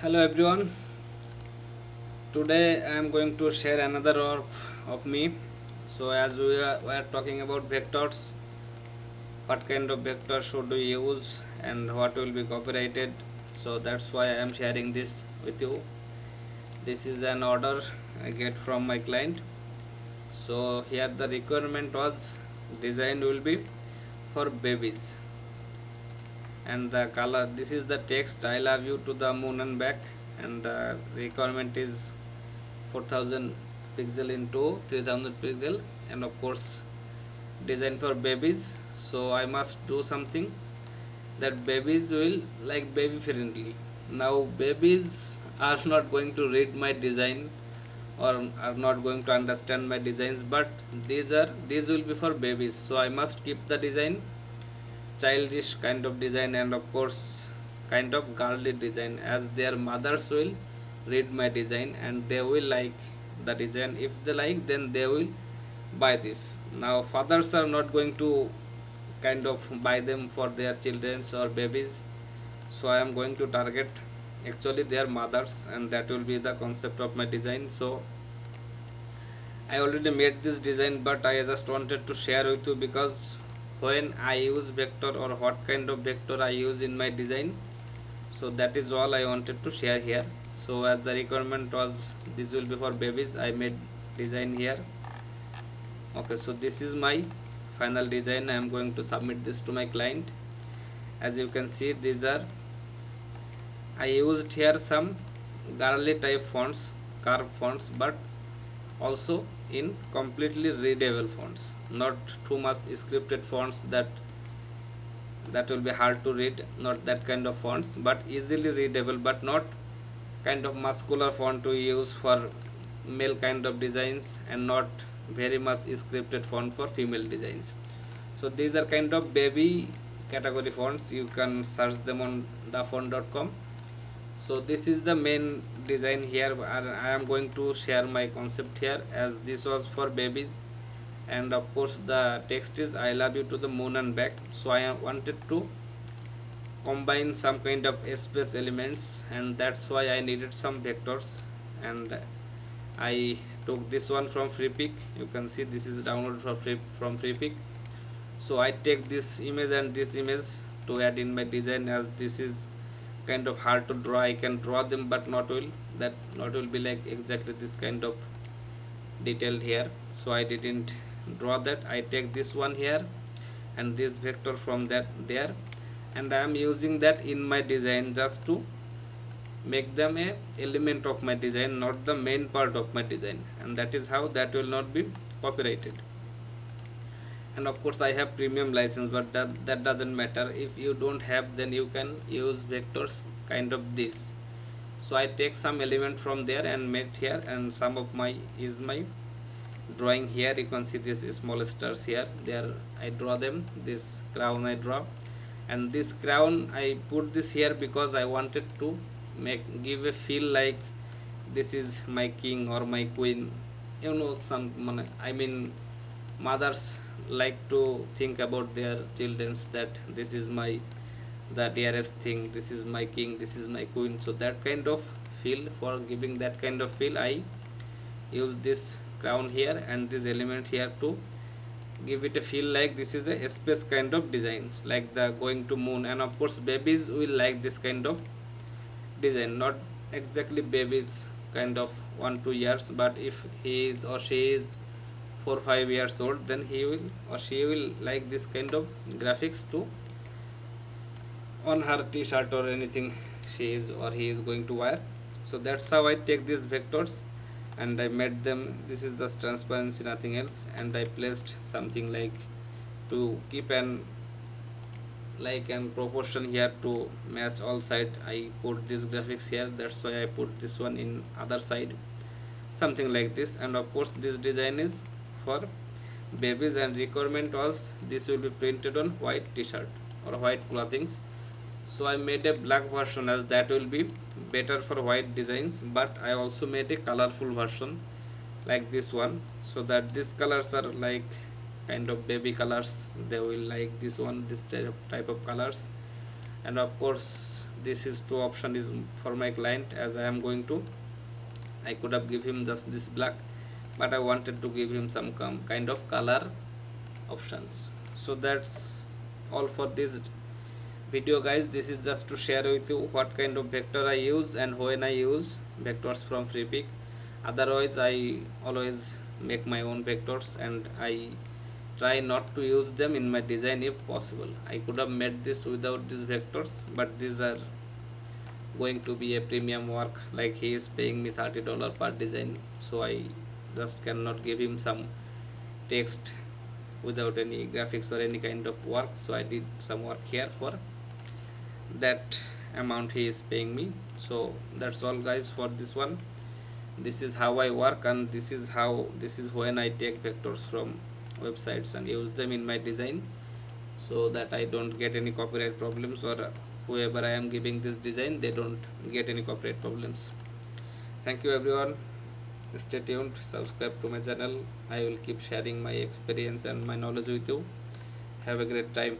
Hello everyone. Today I am going to share another work of me. So as we are talking about vectors, what kind of vector should we use and what will be copyrighted. So that's why I am sharing this with you. This is an order I get from my client. So here the requirement was design will be for babies, and the color, this is the text I love you to the moon and back, and the requirement is 4000 pixel into 3000 pixel, and of course design for babies. So I must do something that babies will like baby friendly. Now babies are not going to read my design or are not going to understand my designs, but these will be for babies, so I must keep the design childish kind of design, and of course kind of girly design, as their mothers will read my design and they will like the design. If they like, then they will buy this. Now fathers are not going to kind of buy them for their children or babies, so I am going to target actually their mothers, and that will be the concept of my design. So I already made this design, but I just wanted to share with you because when I use vector or what kind of vector I use in my design, so that is all I wanted to share here. So as the requirement was this will be for babies, I made design here. Okay, so this is my final design. I am going to submit this to my client. As you can see, these are, I used here some girly type fonts, curve fonts, but also in completely readable fonts, not too much scripted fonts that will be hard to read, not that kind of fonts, but easily readable, but not kind of muscular font to use for male kind of designs, and not very much scripted font for female designs. So these are kind of baby category fonts. You can search them on thefont.com. So this is the main design here, and I am going to share my concept here, as this was for babies, and of course the text is I love you to the moon and back. So I wanted to combine some kind of space elements, and that's why I needed some vectors, and I took this one from Freepik. You can see this is downloaded from Freepik. So I take this image and this image to add in my design, as this is kind of hard to draw. I can draw them, but not will be like exactly this kind of detailed here, so I didn't draw that. I take this one here and this vector from that there, and I am using that in my design just to make them a element of my design, not the main part of my design, and that is how that will not be copyrighted. And of course I have premium license, but that doesn't matter. If you don't have, then you can use vectors kind of this. So I take some element from there and made here, and some of my is my drawing here. You can see this small stars here, there I draw them. This crown I draw, and this crown I put this here because I wanted to make give a feel like this is my king or my queen. You know, I mean, mothers like to think about their children's, that this is my the dearest thing, this is my king, this is my queen. So that kind of feel, for giving that kind of feel, I use this crown here and this element here to give it a feel like this is a space kind of designs, like the going to moon. And of course babies will like this kind of design, not exactly babies kind of 1 2 years, but if he is or she is 4 5 years old, then he will or she will like this kind of graphics to on her t-shirt or anything she is or he is going to wear. So that's how I take these vectors and I made them. This is just transparency, nothing else, and I placed something like to keep an like an proportion here to match all side. I put this graphics here, that's why I put this one in other side, something like this. And of course this design is for babies, and requirement was this will be printed on white t-shirt or white clothings. So I made a black version, as that will be better for white designs, but I also made a colorful version like this one, so that these colors are like kind of baby colors. They will like this one, this type of colors. And of course this is two option is for my client. As I am going to, I could have give him just this black, but I wanted to give him some kind of color options. So that's all for this video, guys. This is just to share with you what kind of vector I use and when I use vectors from Freepik. Otherwise I always make my own vectors, and I try not to use them in my design if possible. I could have made this without these vectors, but these are going to be a premium work, like he is paying me $30 per design, so I just cannot give him some text without any graphics or any kind of work. So I did some work here for that amount he is paying me. So that's all, guys, for this one. This is how I work, and this is when I take vectors from websites and use them in my design, so that I don't get any copyright problems, or whoever I am giving this design, they don't get any copyright problems. Thank you, everyone. Stay tuned, subscribe to my channel. I will keep sharing my experience and my knowledge with you. Have a great time.